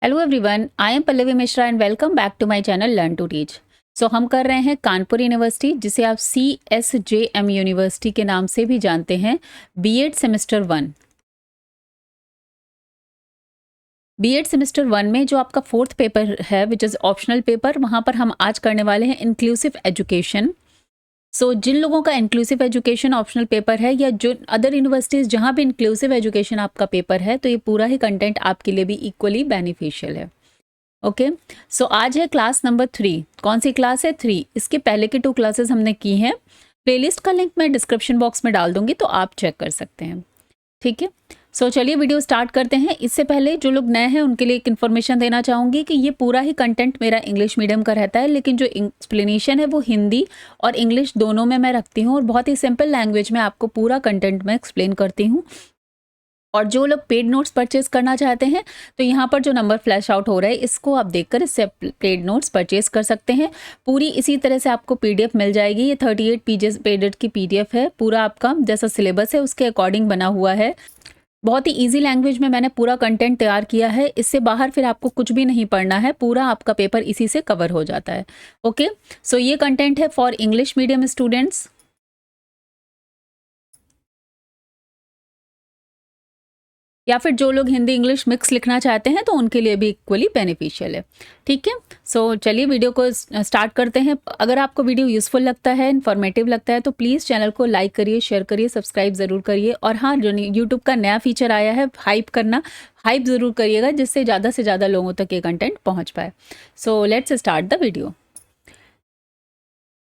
Hello everyone, I am Pallavi Mishra and welcome back to my channel learn to teach. So हम कर रहे हैं Kanpur university, जिसे आप CSJM यूनिवर्सिटी के नाम से भी जानते हैं, बीएड सेमेस्टर 1। बीएड सेमेस्टर 1 में जो आपका फोर्थ पेपर है विच इज़ ऑप्शनल पेपर, वहाँ पर हम आज करने वाले हैं इंक्लूसिव एजुकेशन। सो जिन लोगों का इंक्लूसिव एजुकेशन ऑप्शनल पेपर है या जो अदर यूनिवर्सिटीज़ जहाँ भी इंक्लूसिव एजुकेशन आपका पेपर है, तो ये पूरा ही कंटेंट आपके लिए भी इक्वली बेनिफिशियल है। ओके, सो आज है क्लास नंबर 3। कौन सी क्लास है? 3। इसके पहले की 2 क्लासेस हमने की हैं। प्लेलिस्ट का लिंक मैं डिस्क्रिप्शन बॉक्स में डाल दूंगी, तो आप चेक कर सकते हैं। ठीक है, सो चलिए वीडियो स्टार्ट करते हैं। इससे पहले जो लोग नए हैं उनके लिए एक इन्फॉर्मेशन देना चाहूँगी कि ये पूरा ही कंटेंट मेरा इंग्लिश मीडियम का रहता है, लेकिन जो एक्सप्लेनेशन है वो हिंदी और इंग्लिश दोनों में मैं रखती हूँ और बहुत ही सिंपल लैंग्वेज में आपको पूरा कंटेंट मैं एक्सप्लेन करती हूँ। और जो लोग पेड नोट्स परचेज करना चाहते हैं, तो यहाँ पर जो नंबर फ्लैश आउट हो रहा है, इसको आप देखकर इससे पेड नोट्स परचेज कर सकते हैं। पूरी इसी तरह से आपको PDF मिल जाएगी। ये 38 पेजेस पेडेड की PDF है। पूरा आपका जैसा सिलेबस है उसके अकॉर्डिंग बना हुआ है। बहुत ही ईजी लैंग्वेज में मैंने पूरा कंटेंट तैयार किया है। इससे बाहर फिर आपको कुछ भी नहीं पढ़ना है, पूरा आपका पेपर इसी से कवर हो जाता है। ओके, सो ये कंटेंट है फॉर इंग्लिश मीडियम स्टूडेंट्स। या फिर जो लोग हिंदी इंग्लिश मिक्स लिखना चाहते हैं, तो उनके लिए भी इक्वली बेनिफिशियल है। ठीक है, सो चलिए वीडियो को स्टार्ट करते हैं। अगर आपको वीडियो यूजफुल लगता है, इन्फॉर्मेटिव लगता है, तो प्लीज़ चैनल को लाइक करिए, शेयर करिए, सब्सक्राइब ज़रूर करिए। और हाँ, जो यूट्यूब का नया फीचर आया है हाइप करना, हाइप ज़रूर करिएगा, जिससे ज़्यादा से ज़्यादा लोगों तक ये कंटेंट पहुँच पाए। So let's start the video.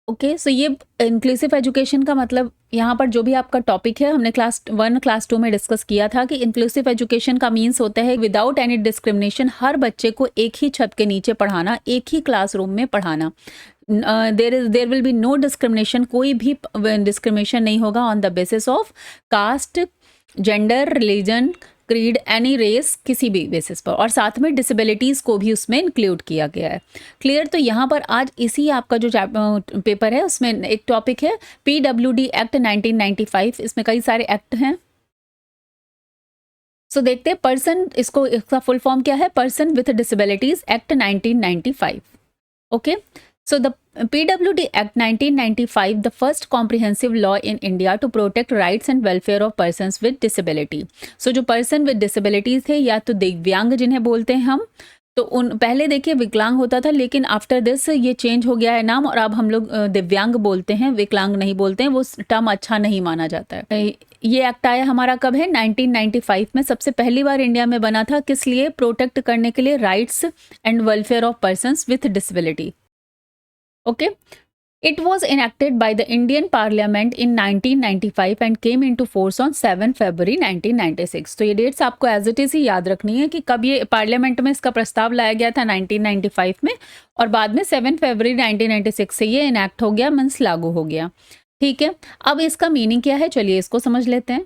Okay, so ये इंक्लूसिव एजुकेशन का मतलब यहाँ पर जो भी आपका टॉपिक है, हमने क्लास 1 क्लास 2 में डिस्कस किया था कि इंक्लूसिव एजुकेशन का मीन्स होता है विदाउट एनी डिस्क्रिमिनेशन, हर बच्चे को एक ही छत के नीचे पढ़ाना, एक ही क्लासरूम में पढ़ाना। There will be no discrimination, कोई भी डिस्क्रिमिनेशन नहीं होगा on the basis of caste, gender, religion, creed, any race, किसी भी बेसिस पर। और साथ में डिसेबिलिटीज़ को भी उसमें इंक्लूड किया गया है। क्लियर? तो यहाँ पर आज इसी आपका जो पेपर है उसमें एक टॉपिक है PWD एक्ट 1995। इसमें कई सारे एक्ट हैं। सो देखते हैं पर्सन, इसका फुल फॉर्म क्या है? Person with disabilities act 1995। Okay, so the PWD Act 1995, the first comprehensive law in India to protect rights and welfare of persons with disability. So जो person with disabilities थे, या तो दिव्यांग जिन्हें बोलते हैं हम, तो उन पहले देखिए विकलांग होता था, लेकिन आफ्टर दिस ये चेंज हो गया है नाम, और अब हम लोग दिव्यांग बोलते हैं, विकलांग नहीं बोलते हैं। वो टर्म अच्छा नहीं माना जाता है। ये एक्ट आया हमारा कब है? 1995 में। सबसे पहली बार इंडिया में बना था। किस लिए? प्रोटेक्ट करने के लिए rights and welfare of persons with disability. Okay, it was enacted by the Indian Parliament in 1995 and came into force on 7 February 1996। तो ये डेट्स आपको एज इट इज़ ही याद रखनी है कि कब ये पार्लियामेंट में इसका प्रस्ताव लाया गया था 1995 में, और बाद में 7 फरवरी 1996 से ये इनैक्ट हो गया, मीन्स लागू हो गया। ठीक है, अब इसका मीनिंग क्या है, चलिए इसको समझ लेते हैं।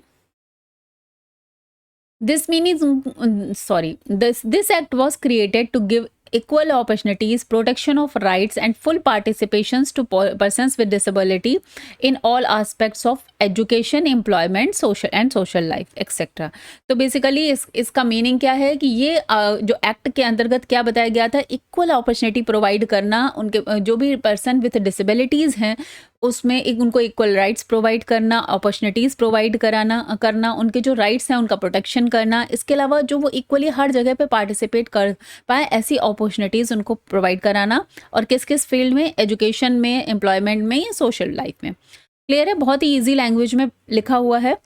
This act was created to give equal opportunities, protection of rights and full participations to persons with disability in all aspects of education, employment, social life, etc. तो बेसिकली इसका मीनिंग क्या है कि ये जो एक्ट के अंतर्गत क्या बताया गया था, इक्वल अपॉर्चुनिटी प्रोवाइड करना, उनके जो भी पर्सन विथ डिसेबिलिटीज़ हैं उसमें उनको इक्वल राइट्स प्रोवाइड करना, अपॉर्चुनिटीज़ प्रोवाइड करना, उनके जो राइट्स हैं उनका प्रोटेक्शन करना। इसके अलावा जो वो इक्वली हर जगह पे पार्टिसिपेट कर पाए, ऐसी अपॉर्चुनिटीज़ उनको प्रोवाइड कराना। और किस किस फील्ड में? एजुकेशन में, एम्प्लॉयमेंट में, या सोशल लाइफ में। क्लियर है? बहुत ही ईजी लैंग्वेज में लिखा हुआ है।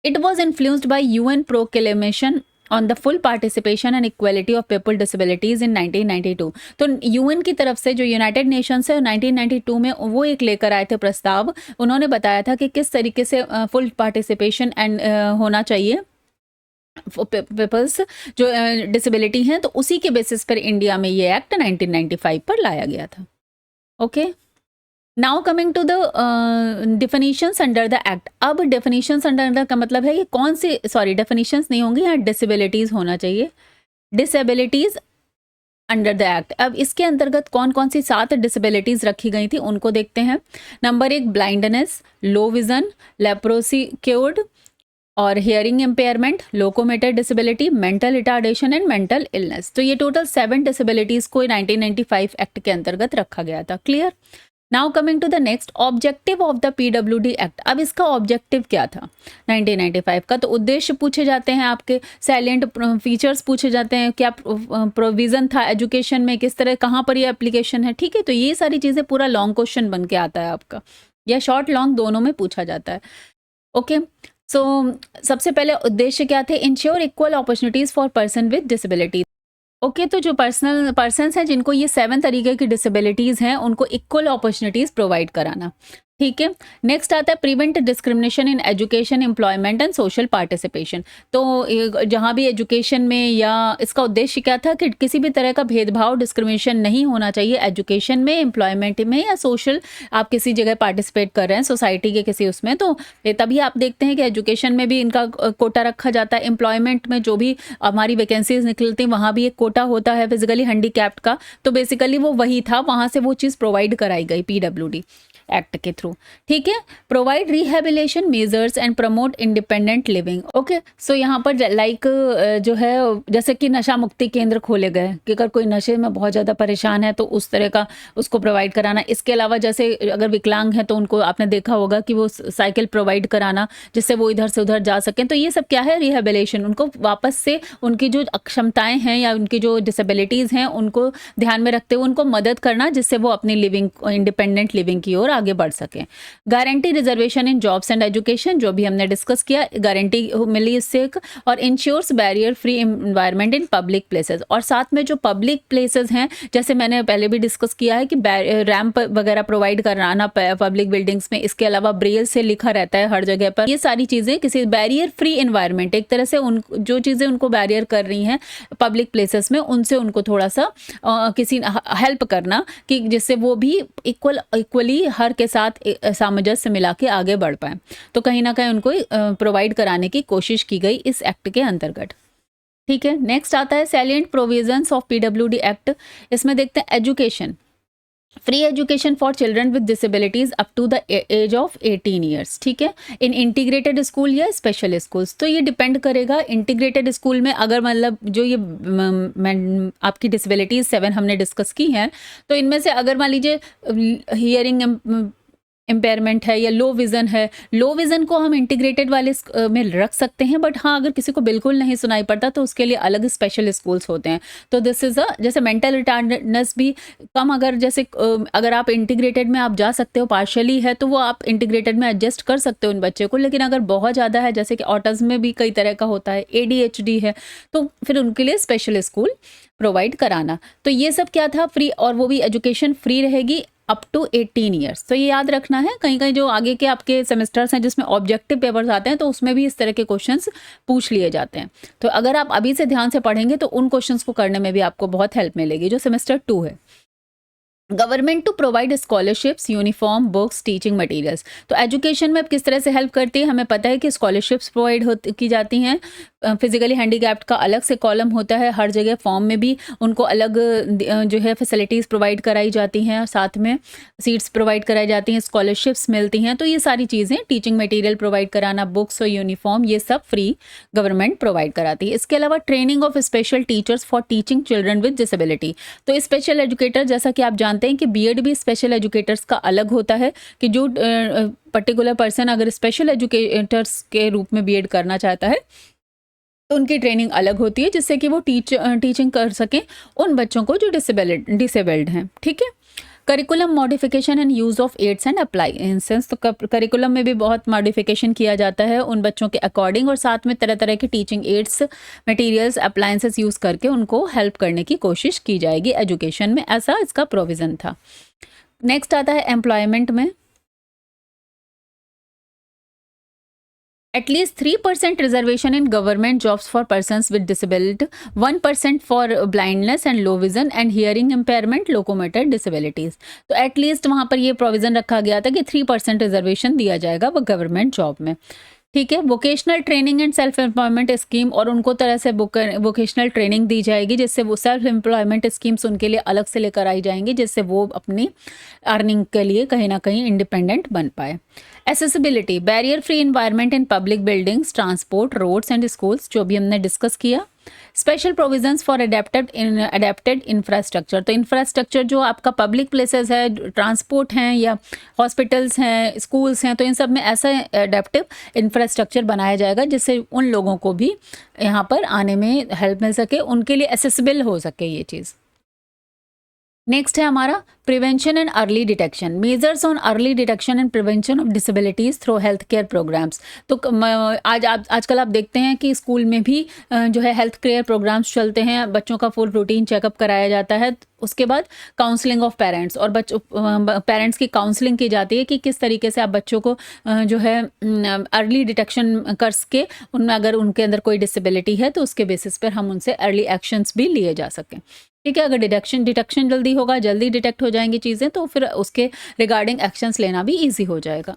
It was influenced by UN proclamation on the full participation and equality of people disabilities in 1992। तो UN की तरफ से जो यूनाइटेड नेशंस है 1992 में वो एक लेकर आए थे प्रस्ताव। उन्होंने बताया था कि किस तरीके से फुल पार्टिसिपेशन एंड होना चाहिए पीपल्स जो डिसेबिलिटी हैं, तो उसी के बेसिस पर इंडिया में ये एक्ट 1995 पर लाया गया था। Okay, now coming to the definitions under the act. अब डेफिनेशंस अंडर का मतलब है कि कौन सी, डेफिनेशंस नहीं होंगी यहाँ, डिसेबिलिटीज़ होना चाहिए। Disabilities under the act. अब इसके अंतर्गत कौन कौन सी 7 डिसेबिलिटीज़ रखी गई थी उनको देखते हैं। Number 1 blindness, low vision, leprosy cured, और hearing impairment, locomotor disability, mental retardation and mental illness. तो ये टोटल 7 डिसेबिलिटीज़ को 1995 एक्ट के अंतर्गत रखा गया था। Clear. Now coming to the next, objective of the PWD act. अब इसका ऑब्जेक्टिव क्या था 1995 का? तो उद्देश्य पूछे जाते हैं, आपके सैलिएंट फीचर्स पूछे जाते हैं, क्या प्रोविजन था एजुकेशन में, किस तरह, कहाँ पर ये एप्लीकेशन है। ठीक है, तो ये सारी चीज़ें पूरा लॉन्ग क्वेश्चन बन के आता है आपका, या शॉर्ट लॉन्ग दोनों में पूछा जाता है। ओके, सो सबसे पहले उद्देश्य क्या थे? Ensure equal opportunities for person with disability. Okay, तो जो पर्सन्स हैं जिनको ये 7 तरीके की डिसेबिलिटीज़ हैं, उनको इक्वल अपॉर्चुनिटीज़ प्रोवाइड कराना। ठीक है। नेक्स्ट आता है prevent discrimination in education, employment and social participation. तो जहाँ भी एजुकेशन में, या इसका उद्देश्य क्या था कि किसी भी तरह का भेदभाव, डिस्क्रिमिनेशन नहीं होना चाहिए एजुकेशन में, एम्प्लॉयमेंट में, या सोशल, आप किसी जगह पार्टिसिपेट कर रहे हैं सोसाइटी के किसी उसमें, तो तभी आप देखते हैं कि एजुकेशन में भी इनका कोटा रखा जाता है। एम्प्लॉयमेंट में जो भी हमारी वैकेंसीज निकलती हैं वहाँ भी एक कोटा होता है फिजिकली हैंडीकैप्ड का, तो बेसिकली वो वही था, वहाँ से वो चीज़ प्रोवाइड कराई गई पीडब्ल्यूडी एक्ट के थ्रू। ठीक है। Provide rehabilitation measures and promote independent living. Okay, so यहाँ पर लाइक जो है, जैसे कि नशा मुक्ति केंद्र खोले गए कि अगर कोई नशे में बहुत ज़्यादा परेशान है तो उस तरह का उसको प्रोवाइड कराना। इसके अलावा जैसे अगर विकलांग है तो उनको आपने देखा होगा कि वो साइकिल प्रोवाइड कराना जिससे वो इधर से उधर जा सकें। तो ये सब क्या है? रिहेबिलिटेशन। उनको वापस से उनकी जो अक्षमताएं हैं या उनकी जो डिसेबिलिटीज़ हैं उनको ध्यान में रखते हुए उनको मदद करना, जिससे वो अपनी लिविंग, इंडिपेंडेंट लिविंग की ओर आगे बढ़ सकें। Guarantee reservation in jobs and education, जो भी हमने डिस्कस किया, गारंटी मिली इससे एक। और ensures barrier free environment in public places. और साथ में जो पब्लिक प्लेसेस हैं, जैसे मैंने पहले भी डिस्कस किया है कि रैंप वगैरह प्रोवाइड कराना पब्लिक बिल्डिंग्स में। इसके अलावा ब्रेल से लिखा रहता है हर जगह पर। ये सारी चीज़ें किसी बैरियर फ्री एनवायरनमेंट, एक तरह से उन जो चीज़ें उनको बैरियर कर रही हैं पब्लिक प्लेसेस में, उनसे उनको थोड़ा सा किसी हेल्प करना, कि जिससे वो भी इक्वली हर के साथ सामंजस्य मिला के आगे बढ़ पाए। तो कहीं ना कहीं उनको प्रोवाइड कराने की कोशिश की गई इस एक्ट के अंतर्गत। ठीक है। नेक्स्ट आता है salient provisions of PWD act. इसमें देखते हैं education, free education for children with disabilities up to the age of 18 years. ठीक है। इन इंटीग्रेटेड स्कूल या स्पेशल स्कूल्स। तो ये डिपेंड करेगा इंटीग्रेटेड स्कूल में, अगर मतलब जो ये आपकी डिसेबिलिटीज 7 हमने डिस्कस की हैं, तो इनमें से अगर मान लीजिए हियरिंग इम्पेयरमेंट है या लो विज़न है, लो विज़न को हम इंटीग्रेटेड वाले में रख सकते हैं। बट हाँ, अगर किसी को बिल्कुल नहीं सुनाई पड़ता तो उसके लिए अलग स्पेशल स्कूल्स होते हैं। तो दिस इज़ जैसे मेंटल रिटार्डनेस भी कम, अगर जैसे अगर आप इंटीग्रेटेड में आप जा सकते हो, पार्शियली है, तो वो आप इंटीग्रेटेड में एडजस्ट कर सकते हो इन बच्चे को। लेकिन अगर बहुत ज़्यादा है, जैसे कि ऑटिज्म में भी कई तरह का होता है, ADHD है, तो फिर उनके लिए स्पेशल स्कूल प्रोवाइड कराना। तो ये सब क्या था? फ्री, और वो भी एजुकेशन फ्री रहेगी अप टू 18 ईयर्स। तो ये याद रखना है। कहीं कहीं जो आगे के आपके सेमेस्टर्स हैं जिसमें ऑब्जेक्टिव पेपर्स आते हैं, तो उसमें भी इस तरह के क्वेश्चंस पूछ लिए जाते हैं। तो अगर आप अभी से ध्यान से पढ़ेंगे तो उन क्वेश्चंस को करने में भी आपको बहुत हेल्प मिलेगी जो सेमेस्टर 2 है। Government to provide scholarships, uniform, books, teaching materials. तो एजुकेशन में किस तरह से हेल्प करती है? हमें पता है कि स्कॉलरशिप्स प्रोवाइड की जाती हैं। फिजिकली हैंडीकैप्ड का अलग से कॉलम होता है, हर जगह फॉर्म में भी उनको अलग जो है फैसिलिटीज़ प्रोवाइड कराई जाती हैं, साथ में सीट्स प्रोवाइड कराई जाती हैं, स्कॉलरशिप्स मिलती हैं। तो ये सारी चीज़ें, टीचिंग मटेरियल प्रोवाइड कराना, बुक्स और यूनिफॉर्म, ये सब फ्री गवर्नमेंट प्रोवाइड कराती है। इसके अलावा training of special teachers for teaching children with disability. तो स्पेशल एजुकेटर, जैसा कि आप जानते हैं कि बीएड भी स्पेशल एजुकेटर्स का अलग होता है, कि जो पर्टिकुलर पर्सन अगर स्पेशल एजुकेटर्स के रूप में बीएड करना चाहता है तो उनकी ट्रेनिंग अलग होती है, जिससे कि वो टीचिंग कर सकें उन बच्चों को जो डिसेबल्ड हैं। ठीक है। Curriculum modification and use of aids and appliances. तो करिकुलम में भी बहुत मॉडिफिकेशन किया जाता है उन बच्चों के अकॉर्डिंग, और साथ में तरह तरह के teaching ads, materials, appliances use करके उनको हेल्प करने की कोशिश की जाएगी एजुकेशन में। ऐसा इसका प्रोविज़न था। नेक्स्ट आता है एम्प्लॉयमेंट में। At least 3% reservation in government jobs for persons with disability, 1% for blindness and low vision and hearing impairment, locomotor disabilities। तो एटलीस्ट वहाँ पर ये प्रोविज़न रखा गया था कि 3% रिजर्वेशन दिया जाएगा वो गवर्नमेंट जॉब में। ठीक है। Vocational training and self employment scheme, और उनको तरह से वोकेशनल ट्रेनिंग दी जाएगी जिससे वो सेल्फ एम्प्लॉयमेंट स्कीम्स उनके लिए अलग से लेकर आई जाएंगी, जिससे वो अपनी अर्निंग के लिए कहीं ना कहीं इंडिपेंडेंट बन पाए। Accessibility, barrier free environment in public buildings, transport, roads and schools, जो भी हमने डिस्कस किया। Special provisions for adapted infrastructure, तो इंफ्रास्ट्रक्चर जो आपका पब्लिक प्लेसेस है, ट्रांसपोर्ट हैं या हॉस्पिटल्स हैं, स्कूल्स हैं, तो इन सब में ऐसा अडेप्टिव इंफ्रास्ट्रक्चर बनाया जाएगा जिससे उन लोगों को भी यहाँ पर आने में हेल्प मिल सके, उनके लिए एसेसिबल हो सके ये चीज़। नेक्स्ट है हमारा prevention and early detection, measures on early detection and prevention of disabilities through health care programmes. तो आजकल आप देखते हैं कि स्कूल में भी जो है हेल्थ केयर प्रोग्राम्स चलते हैं, बच्चों का फुल रूटीन चेकअप कराया जाता है। उसके बाद काउंसलिंग ऑफ पेरेंट्स, और पेरेंट्स की काउंसलिंग की जाती है कि किस तरीके से आप बच्चों को जो है अर्ली डिटेक्शन कर सके, उनमें अगर उनके अंदर कोई डिसेबिलिटी है तो उसके बेसिस पर हम उनसे अर्ली एक्शंस भी लिए जा सकें। ठीक है, अगर डिटेक्शन जल्दी होगा, जल्दी डिटेक्ट हो जाएंगी चीज़ें, तो फिर उसके रिगार्डिंग एक्शंस लेना भी ईजी हो जाएगा।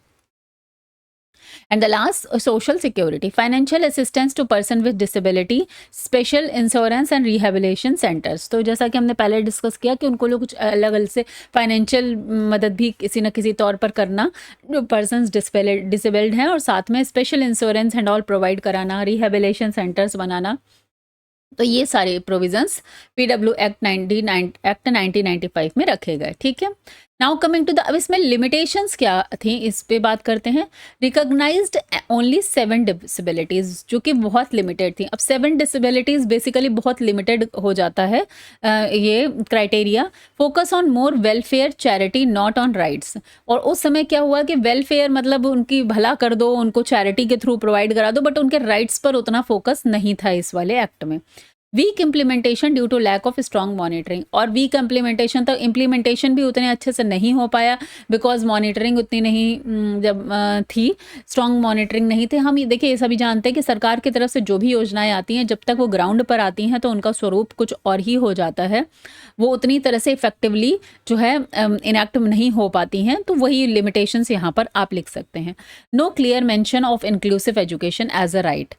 And the last, social security, financial assistance to person with disability, special insurance and rehabilitation centres. तो जैसा कि हमने पहले डिस्कस किया कि उनको लोग कुछ अलग अलग से फाइनेंशियल मदद भी किसी न किसी तौर पर करना जो पर्सन डिसेबल्ड हैं, और साथ में special insurance and all provide कराना, रिहेबिलिटेशन सेंटर्स बनाना। तो ये सारे प्रोविजंस पीडब्ल्यू एक्ट 1995 में रखे गए। ठीक है, नाउ कमिंग टू द, अब इसमें लिमिटेशंस क्या थी इस पे बात करते हैं। रिकॉग्नाइज्ड ओनली 7 डिसेबिलिटीज, जो कि बहुत लिमिटेड थी। अब 7 डिसेबिलिटीज बेसिकली बहुत लिमिटेड हो जाता है ये criteria. Focus on more welfare charity not on rights, और उस समय क्या हुआ कि वेलफेयर मतलब उनकी भला कर दो, उनको चैरिटी के थ्रू प्रोवाइड करा दो, बट उनके राइट्स पर उतना फोकस नहीं था इस वाले एक्ट में। Weak implementation due to lack of strong monitoring, और वीक इम्प्लीमेंटेशन, तो इम्प्लीमेंटेशन भी उतने अच्छे से नहीं हो पाया बिकॉज मॉनिटरिंग उतनी नहीं जब थी, स्ट्रॉन्ग मॉनिटरिंग नहीं थे। हम देखिए ये सभी जानते हैं कि सरकार की तरफ से जो भी योजनाएं आती हैं, जब तक वो ग्राउंड पर आती हैं तो उनका स्वरूप कुछ और ही हो जाता है, वो उतनी तरह से इफेक्टिवली जो है इनएक्ट नहीं हो पाती हैं। तो वही लिमिटेशंस यहाँ पर आप लिख सकते हैं। No clear mention of inclusive education as a right,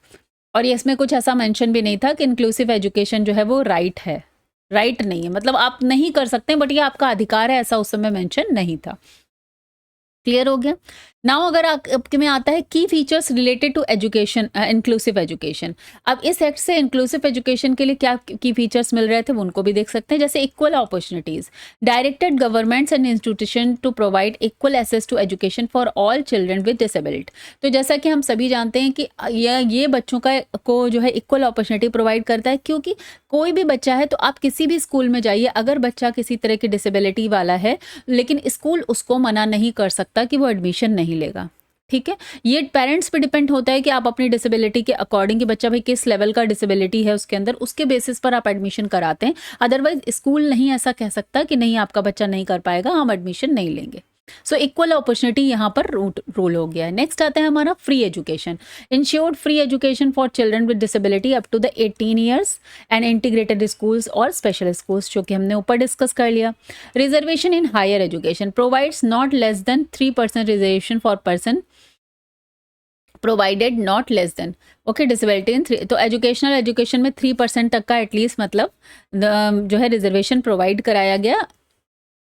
और ये इसमें कुछ ऐसा मेंशन भी नहीं था कि इंक्लूसिव एजुकेशन जो है वो राइट है, राइट नहीं है, मतलब आप नहीं कर सकते बट ये आपका अधिकार है, ऐसा उस समय मेंशन नहीं था। क्लियर हो गया। नाउ अगर आपके में आता है की features related to education, inclusive education. अब इस एक्ट से इंक्लूसिव एजुकेशन के लिए क्या की फीचर्स मिल रहे थे वो उनको भी देख सकते हैं, जैसे equal opportunities, directed governments and institution to provide equal access to education for all children with disability. तो जैसा कि हम सभी जानते हैं कि ये बच्चों को जो है इक्वल अपॉर्चुनिटी प्रोवाइड करता है, क्योंकि कोई भी बच्चा है तो आप किसी भी स्कूल में जाइए, अगर बच्चा किसी तरह की डिसेबिलिटी वाला है लेकिन स्कूल उसको मना नहीं कर सकता कि वो एडमिशन नहीं लेगा। ठीक है, ये पेरेंट्स पे डिपेंड होता है कि आप अपनी डिसेबिलिटी के अकॉर्डिंग कि बच्चा भाई किस लेवल का डिसेबिलिटी है उसके अंदर, उसके बेसिस पर आप एडमिशन कराते हैं। अदरवाइज स्कूल नहीं ऐसा कह सकता कि नहीं आपका बच्चा नहीं कर पाएगा, हम एडमिशन नहीं लेंगे। सो इक्वल अपॉर्चुनिटी यहाँ पर रूल हो गया है। नेक्स्ट आता है हमारा free education, ensured free education for children with disability up to the 18 years and integrated schools और स्पेशल स्कूल्स, जो कि हमने ऊपर डिस्कस कर लिया। Reservation in higher education provides not less than 3% reservation for person provided not less than, okay, disability in 3, तो education में 3% तक का एटलीस्ट मतलब जो है रिजर्वेशन प्रोवाइड कराया गया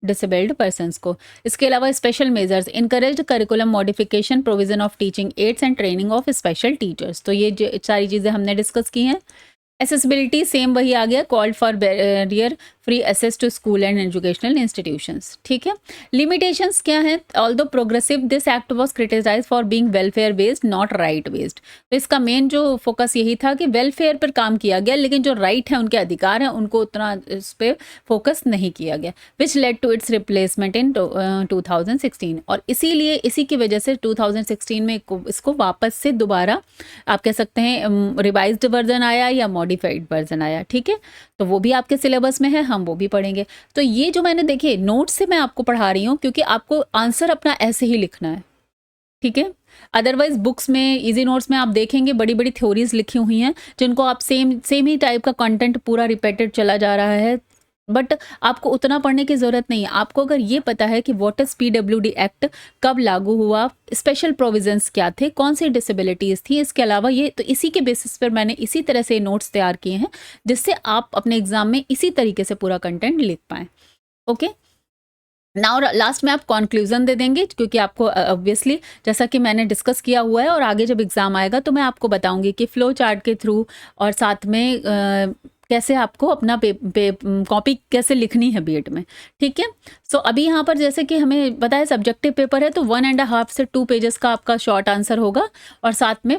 डिसेबल्ड पर्सन्स को। इसके अलावा special measures, encouraged curriculum modification, provision of teaching ads and training of special teachers. तो ये सारी चीज़ें हमने डिस्कस की हैं। एसेसिबिलिटी सेम वही आ गया, called for barrier free access to school and educational institutions. ठीक है, लिमिटेशंस क्या है, although progressive this act was criticise for being welfare based not right based. तो इसका मेन जो फोकस यही था कि वेलफेयर पर काम किया गया, लेकिन जो राइट है उनके अधिकार हैं उनको उतना इस पर फोकस नहीं किया गया, which led to its replacement in 2016। और इसीलिए इसी की वजह से 2016 में इसको वापस से दोबारा आप कह सकते हैं रिवाइज्ड वर्जन आया या मॉडिफाइड वर्जन आया। ठीक है, तो वो भी आपके सिलेबस में है, हम वो भी पढ़ेंगे। तो ये जो मैंने देखिए नोट से मैं आपको पढ़ा रही हूँ क्योंकि आपको आंसर अपना ऐसे ही लिखना है। ठीक है, अदरवाइज बुक्स में इजी नोट्स में आप देखेंगे बड़ी बड़ी थ्योरीज लिखी हुई हैं जिनको आप सेम ही टाइप का कंटेंट पूरा रिपीटेड चला जा रहा है, बट आपको उतना पढ़ने की ज़रूरत नहीं है। आपको अगर ये पता है कि व्हाट इज़ पीडब्ल्यूडी एक्ट, कब लागू हुआ, स्पेशल प्रोविजंस क्या थे, कौन सी डिसेबिलिटीज़ थी, इसके अलावा ये तो इसी के बेसिस पर मैंने इसी तरह से नोट्स तैयार किए हैं जिससे आप अपने एग्जाम में इसी तरीके से पूरा कंटेंट लिख पाएँ। ओके, नाउ लास्ट में आप कंक्लूजन दे देंगे क्योंकि आपको ऑब्वियसली जैसा कि मैंने डिस्कस किया हुआ है और आगे जब एग्ज़ाम आएगा तो मैं आपको बताऊंगी कि फ्लो चार्ट के थ्रू और साथ में कैसे आपको अपना कॉपी कैसे लिखनी है बीएड में। ठीक है, सो अभी यहाँ पर जैसे कि हमें पता है सब्जेक्टिव पेपर है तो 1.5 से 2 पेजेस का आपका शॉर्ट आंसर होगा और साथ में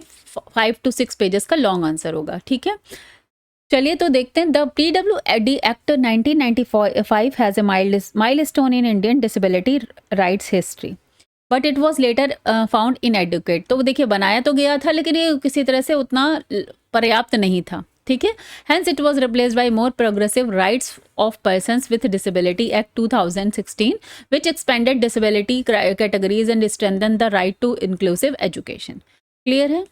5 to 6 पेजेस का लॉन्ग आंसर होगा। ठीक है, चलिए तो देखते हैं। The PWD act 1995 has a milestone in Indian disability rights history but it was later found inadequate. तो देखिए बनाया तो गया था लेकिन ये किसी तरह से उतना पर्याप्त नहीं था। ठीक है, hence it was replaced by more progressive rights of persons with disability act 2016 which expanded disability categories and strengthen the right to inclusive education. Clear है?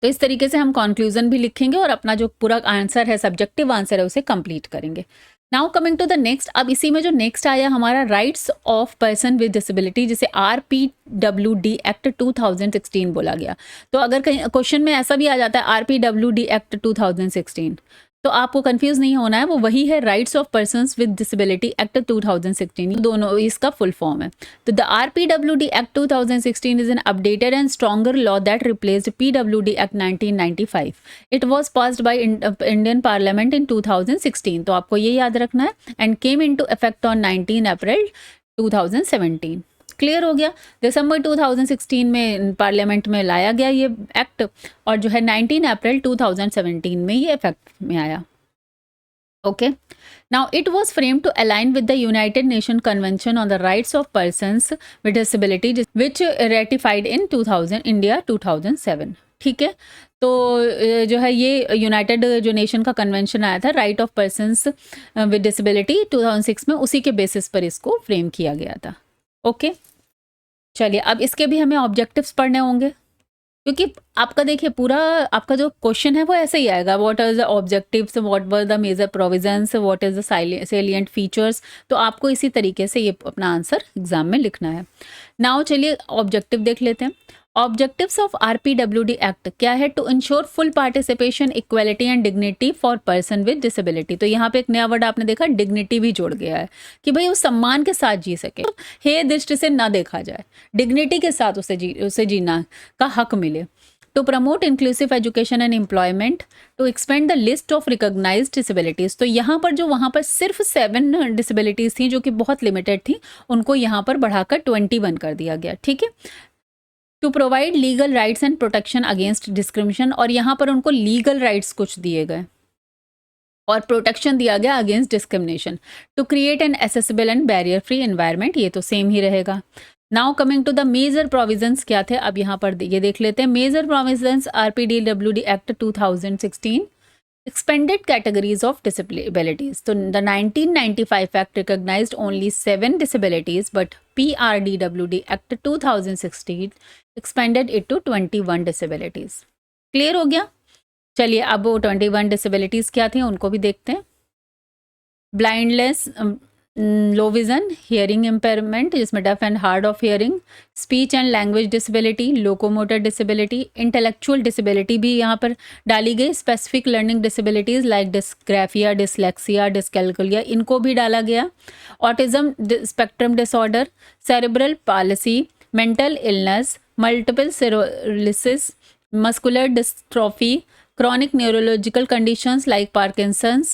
तो इस तरीके से हम कंक्लूजन भी लिखेंगे और अपना जो पूरा आंसर है, सब्जेक्टिव आंसर है, उसे कंप्लीट करेंगे। Now coming to the next, अब इसी में जो नेक्स्ट आया हमारा rights of person with disability, जिसे RPWD एक्ट 2016 बोला गया। तो अगर कहीं क्वेश्चन में ऐसा भी आ जाता है RPWD एक्ट 2016 तो आपको कंफ्यूज नहीं होना है, वो वही है rights of persons with disability act 2016, दोनों इसका फुल फॉर्म है। तो the RPWD act 2016 is an updated and stronger law that replaced PWD act 1995। It was passed by Indian parliament in 2016। तो आपको ये याद रखना है, and came into effect on 19 April 2017। Clear हो गया? दिसंबर 2016 में पार्लियामेंट में लाया गया ये एक्ट और जो है 19 अप्रैल 2017 में ये इफेक्ट में आया। Okay, now it was frame to align with the United Nation convention on the rights of persons with disability which ratified in 2000 India 2007। ठीक है, तो जो है ये यूनाइटेड जो नेशन का कन्वेंशन आया था right of persons with disability 2006 में, उसी के बेसिस पर इसको फ्रेम किया गया था। ओके, चलिए अब इसके भी हमें ऑब्जेक्टिव्स पढ़ने होंगे क्योंकि आपका देखिए पूरा आपका जो क्वेश्चन है वो ऐसे ही आएगा, what are the objectives, what were the major provisions, what is the salient features. तो आपको इसी तरीके से ये अपना आंसर एग्जाम में लिखना है। नाउ चलिए ऑब्जेक्टिव देख लेते हैं। ऑब्जेक्टिव्स ऑफ RPWD एक्ट क्या है? To ensure full participation, equality and dignity for person with disability. तो यहाँ पे एक नया वर्ड आपने देखा, डिग्निटी भी जोड़ गया है कि भाई वो सम्मान के साथ जी सके, हे दृष्टि से ना देखा जाए, डिग्निटी के साथ उसे जीना का हक मिले। To promote inclusive education and employment, to expand the list of recognise disabilities. तो यहाँ पर जो वहाँ पर सिर्फ 7 डिसेबिलिटीज़ थी जो कि बहुत लिमिटेड थी, उनको यहाँ पर बढ़ाकर 21 कर दिया गया। ठीक है, to provide legal rights and protection against discrimination, और यहाँ पर उनको लीगल राइट्स कुछ दिए गए और प्रोटेक्शन दिया गया against discrimination. To create an accessible and barrier free environment, ये तो सेम ही रहेगा। Now coming to the major provisions क्या थे, अब यहाँ पर ये देख लेते हैं। Major provisions RPWD act 2016 expanded categories of disabilities. So the 1995 Act recognized only 7 disabilities, but PRDWD Act 2016 expanded it to 21 disabilities. Clear हो गया? चलिए अब वो 21 disabilities क्या थे उनको भी देखते हैं। Blindness, low vision, hearing impairment जिसमें deaf and hard of hearing, speech and language disability, locomotor disability, intellectual disability भी यहाँ पर डाली गई, specific learning disabilities like dysgraphia, dyslexia, dyscalculia, इनको भी डाला गया, autism spectrum disorder, cerebral palsy, mental illness, multiple sclerosis, muscular dystrophy, chronic neurological conditions like Parkinson's,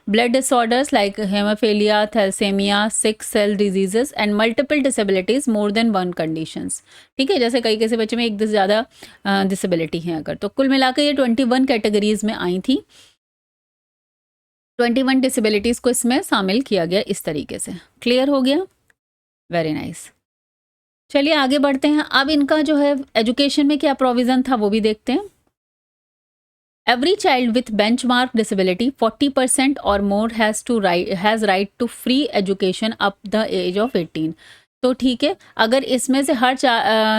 blood disorders like hemophilia, thalassemia, sick cell diseases and multiple disabilities more than one conditions। ठीक है, जैसे कई बच्चे में एक से ज़्यादा disability हैं अगर, तो कुल मिलाकर ये 21 कैटेगरीज में आई थी। 21 डिसेबिलिटीज़ को इसमें शामिल किया गया इस तरीके से। क्लियर हो गया? Very nice. चलिए आगे बढ़ते हैं। अब इनका जो है एजुकेशन में क्या प्रोविज़न था वो भी देखते हैं। Every child with benchmark disability 40% or more has right to free education up the age of 18। तो ठीक है, अगर इसमें से हर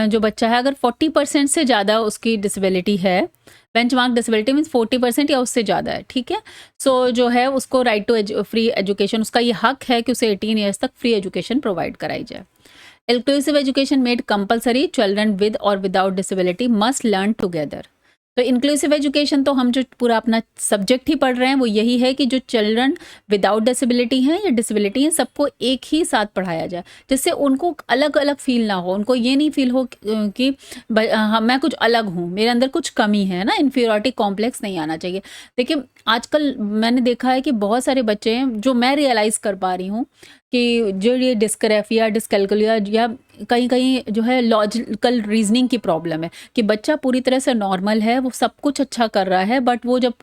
जो बच्चा है अगर 40% से ज़्यादा उसकी डिसेबिलिटी है बेंचमार्क डिसेबिलिटी मीन्स 40% या उससे ज़्यादा है, ठीक है। सो जो है उसको राइट टू फ्री एजुकेशन, उसका ये हक है कि उसे 18 ईयर्स तक फ्री एजुकेशन प्रोवाइड कराई जाए। Inclusive education made compulsory, children with और without disability must learn together. तो इंक्लूसिव एजुकेशन तो हम जो पूरा अपना सब्जेक्ट ही पढ़ रहे हैं वो यही है कि जो चिल्ड्रन विदाउट डिसेबिलिटी हैं या डिसेबिलिटी हैं सबको एक ही साथ पढ़ाया जाए, जिससे उनको अलग अलग फील ना हो, उनको ये नहीं फील हो कि हाँ, मैं कुछ अलग हूँ, मेरे अंदर कुछ कमी है ना, इन्फीरियरिटी कॉम्प्लेक्स नहीं आना चाहिए। देखिए आजकल मैंने देखा है कि बहुत सारे बच्चे हैं, जो मैं रियलाइज़ कर पा रही हूँ कि जो ये डिस्ग्राफिया, डिस्कैल्कुलिया या कहीं-कहीं जो है लॉजिकल रीज़निंग की प्रॉब्लम है कि बच्चा पूरी तरह से नॉर्मल है, वो सब कुछ अच्छा कर रहा है, बट वो जब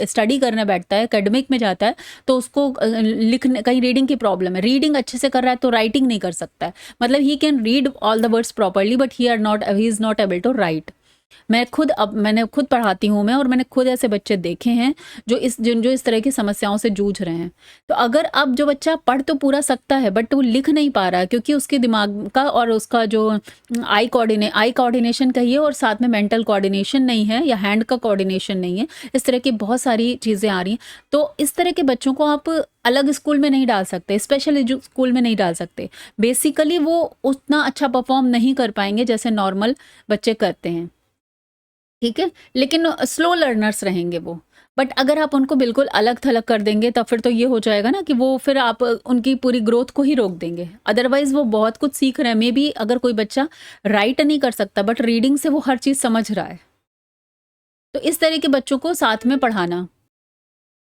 स्टडी करने बैठता है, एकेडमिक में जाता है, तो उसको लिखने कहीं रीडिंग की प्रॉब्लम है। रीडिंग अच्छे से कर रहा है तो राइटिंग नहीं कर सकता है। मतलब he can read all the words properly but he is not able to write. मैंने खुद पढ़ाती हूँ मैं, और मैंने खुद ऐसे बच्चे देखे हैं जो इस तरह की समस्याओं से जूझ रहे हैं। तो अगर अब जो बच्चा पढ़ तो पूरा सकता है बट वो लिख नहीं पा रहा है, क्योंकि उसके दिमाग का और उसका जो आई कोऑर्डिनेशन कहिए और साथ में मेंटल कोऑर्डिनेशन नहीं है या हैंड का कोऑर्डिनेशन नहीं है, इस तरह की बहुत सारी चीज़ें आ रही हैं। तो इस तरह के बच्चों को आप अलग स्कूल में नहीं डाल सकते, स्पेशल स्कूल में नहीं डाल सकते। बेसिकली वो उतना अच्छा परफॉर्म नहीं कर पाएंगे जैसे नॉर्मल बच्चे करते हैं, ठीक है? लेकिन स्लो लर्नर्स रहेंगे वो। बट अगर आप उनको बिल्कुल अलग-थलग कर देंगे तब फिर तो ये हो जाएगा ना कि वो फिर आप उनकी पूरी ग्रोथ को ही रोक देंगे। अदरवाइज़ वो बहुत कुछ सीख रहे हैं। मेबी अगर कोई बच्चा राइट नहीं कर सकता बट रीडिंग से वो हर चीज़ समझ रहा है। तो इस तरह के बच्चों को साथ में पढ़ाना।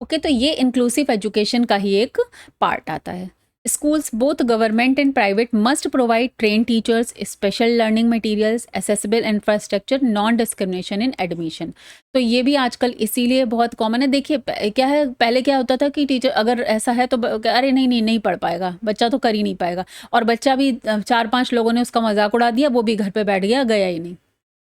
ओके, तो ये इंक्लूसिव एजुकेशन का ही एक पार्ट आता है। Schools both government and private must provide train teachers, special learning materials, accessible infrastructure, non discrimination in admission. तो ये भी आजकल इसीलिए बहुत कॉमन है। देखिए क्या है, पहले क्या होता था कि टीचर अगर ऐसा है तो अरे नहीं नहीं नहीं पढ़ पाएगा बच्चा, तो कर ही नहीं पाएगा, और बच्चा भी 4-5 लोगों ने उसका मजाक उड़ा दिया, वो भी घर पे बैठ गया, गया ही नहीं,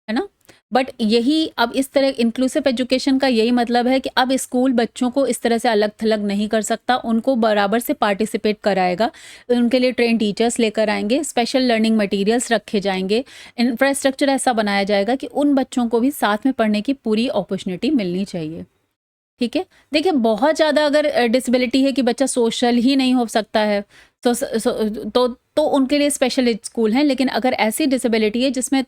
है ना? बट यही अब इस तरह इंक्लूसिव एजुकेशन का यही मतलब है कि अब स्कूल बच्चों को इस तरह से अलग-थलग नहीं कर सकता, उनको बराबर से पार्टिसिपेट कराएगा। उनके लिए ट्रेन टीचर्स लेकर आएँगे, स्पेशल लर्निंग मटेरियल्स रखे जाएँगे, इंफ्रास्ट्रक्चर ऐसा बनाया जाएगा कि उन बच्चों को भी साथ में पढ़ने की पूरी अपॉर्च्युनिटी मिलनी चाहिए। ठीक है? देखिए बहुत ज़्यादा अगर डिसेबिलिटी है कि बच्चा सोशल ही नहीं हो सकता है, तो तो उनके लिए स्पेशल स्कूल हैं, लेकिन अगर ऐसी डिसेबिलिटी है जिसमें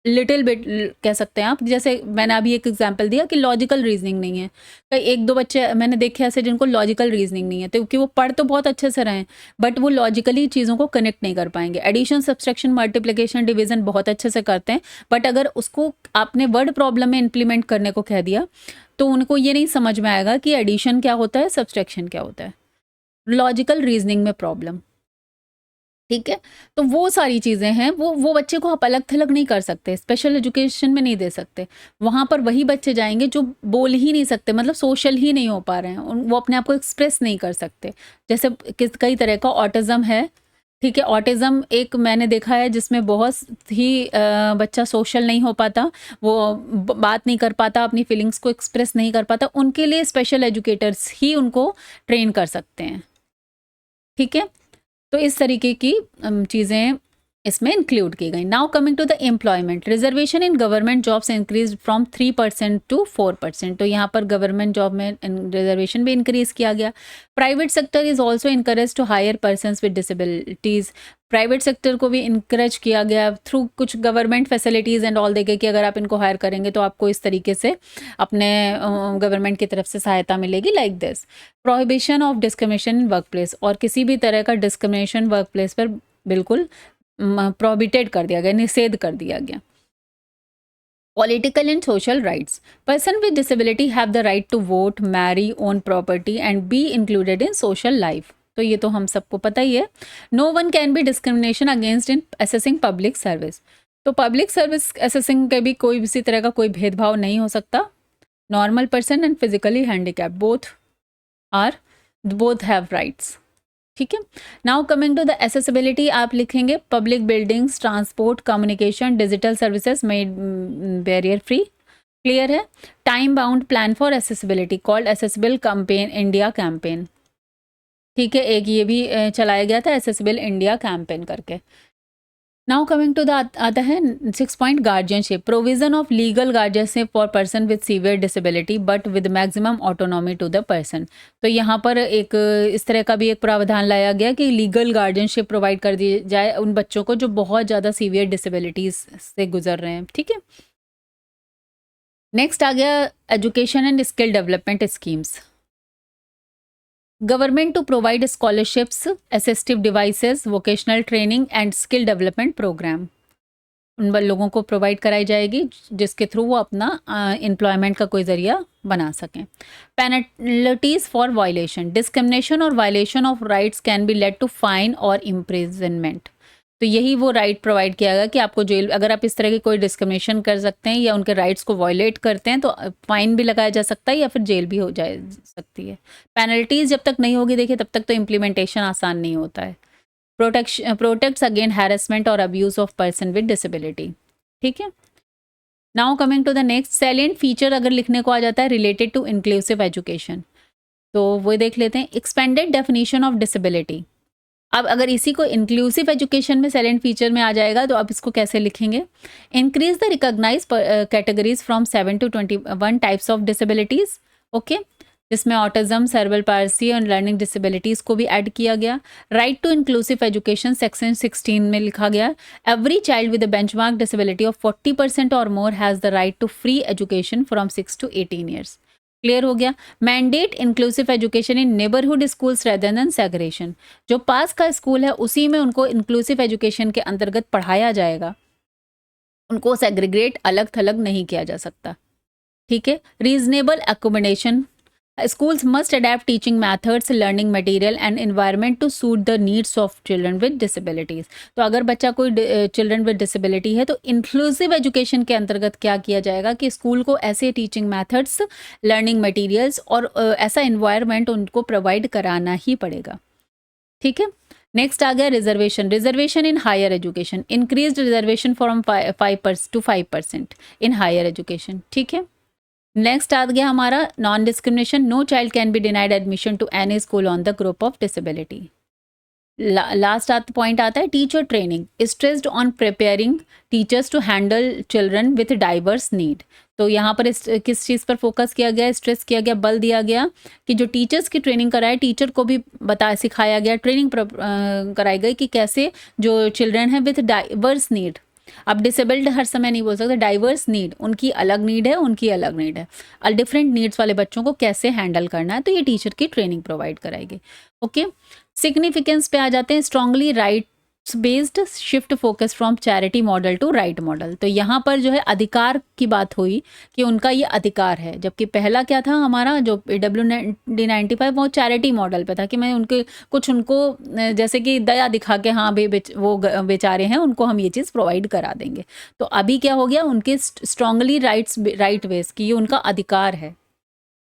लिटिल बिट कह सकते हैं आप, जैसे मैंने अभी एक एग्जांपल दिया कि लॉजिकल रीजनिंग नहीं है, कई 1-2 बच्चे मैंने देखे ऐसे जिनको लॉजिकल रीजनिंग नहीं है, तो क्योंकि वो पढ़ तो बहुत अच्छे से रहे हैं बट वो लॉजिकली चीज़ों को कनेक्ट नहीं कर पाएंगे। एडिशन, सब्सट्रैक्शन, मल्टीप्लिकेशन, डिवीजन बहुत अच्छे से करते हैं, बट अगर उसको आपने वर्ड प्रॉब्लम में इम्प्लीमेंट करने को कह दिया तो उनको ये नहीं समझ में आएगा कि एडिशन क्या होता है, सब्सट्रैक्शन क्या होता है। लॉजिकल रीजनिंग में प्रॉब्लम, ठीक है? तो वो सारी चीज़ें हैं, वो बच्चे को आप अलग-थलग नहीं कर सकते, स्पेशल एजुकेशन में नहीं दे सकते। वहाँ पर वही बच्चे जाएँगे जो बोल ही नहीं सकते, मतलब सोशल ही नहीं हो पा रहे हैं, वो अपने आप को एक्सप्रेस नहीं कर सकते। जैसे कई तरह का ऑटिज़्म है, ठीक है? ऑटिज़्म एक मैंने देखा है जिसमें बहुत ही बच्चा सोशल नहीं हो पाता, वो बात नहीं कर पाता, अपनी फीलिंग्स को एक्सप्रेस नहीं कर पाता, उनके लिए स्पेशल एजुकेटर्स ही उनको ट्रेन कर सकते हैं, ठीक है? तो इस तरीके की चीज़ें इसमें इंक्लूड की गई। Now coming to the employment, reservation in government jobs increase from 3% to 4%। तो यहाँ पर गवर्नमेंट जॉब में रिजर्वेशन भी इंक्रीज किया गया। Private sector is also encourage to hire persons with disabilities. Private sector को भी इनकरेज किया गया थ्रू कुछ गवर्नमेंट फैसिलिटीज़ एंड ऑल देके कि अगर आप इनको हायर करेंगे तो आपको इस तरीके से अपने गवर्नमेंट की तरफ से सहायता मिलेगी, like this. Prohibition of discrimination in work place, और किसी भी तरह का डिस्क्रिमिनेशन वर्क प्लेस पर बिल्कुल प्रोहिबिटेड कर दिया गया, निषेध कर दिया गया। Political and social rights. Person with disability have the right to vote, marry, own property and be included in social life. तो ये तो हम सबको पता ही है। No one can be discrimination against in assessing public service. तो public service assessing के भी कोई किसी तरह का कोई भेदभाव नहीं हो सकता। Normal person and physically handicap both have rights, ठीक है। Now coming to the accessibility, आप लिखेंगे public buildings, transport, communication, digital services made barrier free. Clear है। Time bound plan for accessibility called accessible campaign India campaign, ठीक है। एक ये भी चलाया गया था एसेसिबल इंडिया कैंपेन करके। नाउ कमिंग टू द आता है 6 point guardianship, provision of legal guardianship for person with severe disability but with maximum autonomy to the person. तो यहाँ पर एक इस तरह का भी एक प्रावधान लाया गया कि लीगल गार्जियनशिप प्रोवाइड कर दी जाए उन बच्चों को जो बहुत ज़्यादा सीवियर डिसेबिलिटीज से गुजर रहे हैं। ठीक है, नेक्स्ट आ गया education and skill development schemes. Government to provide scholarships, assistive devices, vocational training and skill development program उन लोगों को प्रोवाइड कराई जाएगी जिसके थ्रू वो अपना एम्प्लॉयमेंट का कोई ज़रिया बना सकें। पेनल्टीज फॉर वायलेशन, डिस्क्रिमिनेशन और violation of rights can be led to fine और इम्प्रिजनमेंट। तो यही वो राइट प्रोवाइड किया गया कि आपको जेल, अगर आप इस तरह की कोई डिस्क्रिमिनेशन कर सकते हैं या उनके राइट्स को वायलेट करते हैं तो फाइन भी लगाया जा सकता है या फिर जेल भी हो जा सकती है। पेनल्टीज जब तक नहीं होगी देखिए तब तक तो इम्प्लीमेंटेशन आसान नहीं होता है। प्रोटेक्ट्स अगेन हैरेसमेंट और abuse of person with disability. ठीक है, now coming to the next salient feature अगर लिखने को आ जाता है रिलेटेड टू इंक्लूसिव एजुकेशन, तो वो देख लेते हैं। Expanded definition of disability. अब अगर इसी को इंक्लूसिव एजुकेशन में सैलेंट फीचर में आ जाएगा तो आप इसको कैसे लिखेंगे? Increase the recognise categories from 7 to 21 types of disabilities. Okay, जिसमें ऑटिज्म, सेरेब्रल पाल्सी और लर्निंग डिसेबिलिटीज को भी ऐड किया गया। Right to inclusive education section 16 में लिखा गया every child with benchmark disability of 40% और more has the right to free education from 6 to 18 years. Clear हो गया। Mandate inclusive education in neighbourhood schools rather than segregation. जो पास का school है उसी में उनको इंक्लूसिव एजुकेशन के अंतर्गत पढ़ाया जाएगा, उनको सेग्रीगेट अलग थलग नहीं किया जा सकता। ठीक है, reasonable accommodation, schools must adapt teaching methods, learning material and environment to suit the needs of children with disabilities। तो अगर बच्चा कोई चिल्ड्रन विद डिसेबिलिटी है तो इंक्लूसिव एजुकेशन के अंतर्गत क्या किया जाएगा कि स्कूल को ऐसे टीचिंग मेथड्स, लर्निंग मटेरियल्स और ऐसा इन्वायरमेंट उनको प्रोवाइड कराना ही पड़ेगा। ठीक है, नेक्स्ट आ गया reservation. Reservation in higher education, increase reservation from 5% to 5% in higher education. ठीक है, नेक्स्ट आ गया हमारा non discrimination, no child can be denied admission to any school on the group of disability. Last point आता है teacher training, stressed on preparing teachers to handle children with diverse need. तो यहाँ पर किस चीज़ पर फोकस किया गया, stress किया गया, बल दिया गया कि जो टीचर्स की ट्रेनिंग कराए, टीचर को भी सिखाया गया, ट्रेनिंग कराई गई कि कैसे जो चिल्ड्रन है विथ डाइवर्स नीड, अब डिसेबल्ड हर समय नहीं बोल सकते, डाइवर्स नीड, उनकी अलग नीड है, उनकी अलग नीड है, डिफरेंट नीड्स वाले बच्चों को कैसे हैंडल करना है, तो ये टीचर की ट्रेनिंग प्रोवाइड कराएगी। ओके, सिग्निफिकेंस पे आ जाते हैं। Strongly rights based shift focus from charity model to right model. तो यहाँ पर जो है अधिकार की बात हुई कि उनका ये अधिकार है, जबकि पहला क्या था हमारा जो WD95 वो चैरिटी मॉडल पे था कि मैं उनके कुछ उनको जैसे कि दया दिखा के हाँ भाई वो बेचारे हैं उनको हम ये चीज़ प्रोवाइड करा देंगे। तो अभी क्या हो गया, उनके स्ट्रांगली राइट वेज की ये उनका अधिकार है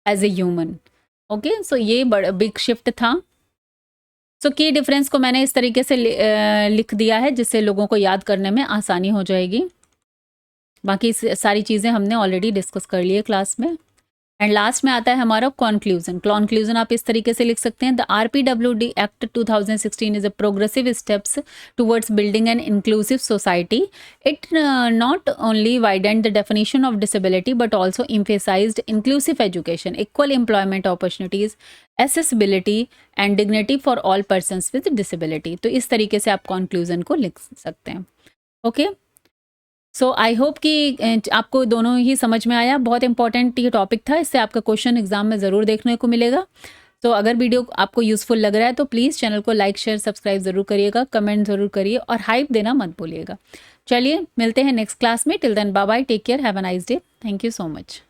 as a human. Okay, so ये बड़ा बिग शिफ्ट था। सो की डिफरेंस को मैंने इस तरीके से लिख दिया है जिससे लोगों को याद करने में आसानी हो जाएगी। बाकी सारी चीज़ें हमने ऑलरेडी डिस्कस कर ली है क्लास में। एंड लास्ट में आता है हमारा कॉन्क्लूजन। कॉन्क्लूजन आप इस तरीके से लिख सकते हैं, the RPWD act 2016 is a progressive steps towards building an inclusive society. It not only widened the definition of disability but also emphasized inclusive education, equal employment opportunities, accessibility and dignity for all persons with disability। तो इस तरीके से आप conclusion को लिख सकते हैं। Okay, so I hope कि आपको दोनों ही समझ में आया। बहुत इंपॉर्टेंट ये टॉपिक था, इससे आपका क्वेश्चन एग्जाम में ज़रूर देखने को मिलेगा। तो अगर वीडियो आपको यूज़फुल लग रहा है तो प्लीज़ चैनल को लाइक शेयर सब्सक्राइब ज़रूर करिएगा, कमेंट ज़रूर करिए और हाइप देना मत भूलिएगा। चलिए मिलते हैं नेक्स्ट क्लास में। Till then bye bye, take care, have a nice day, thank you so much.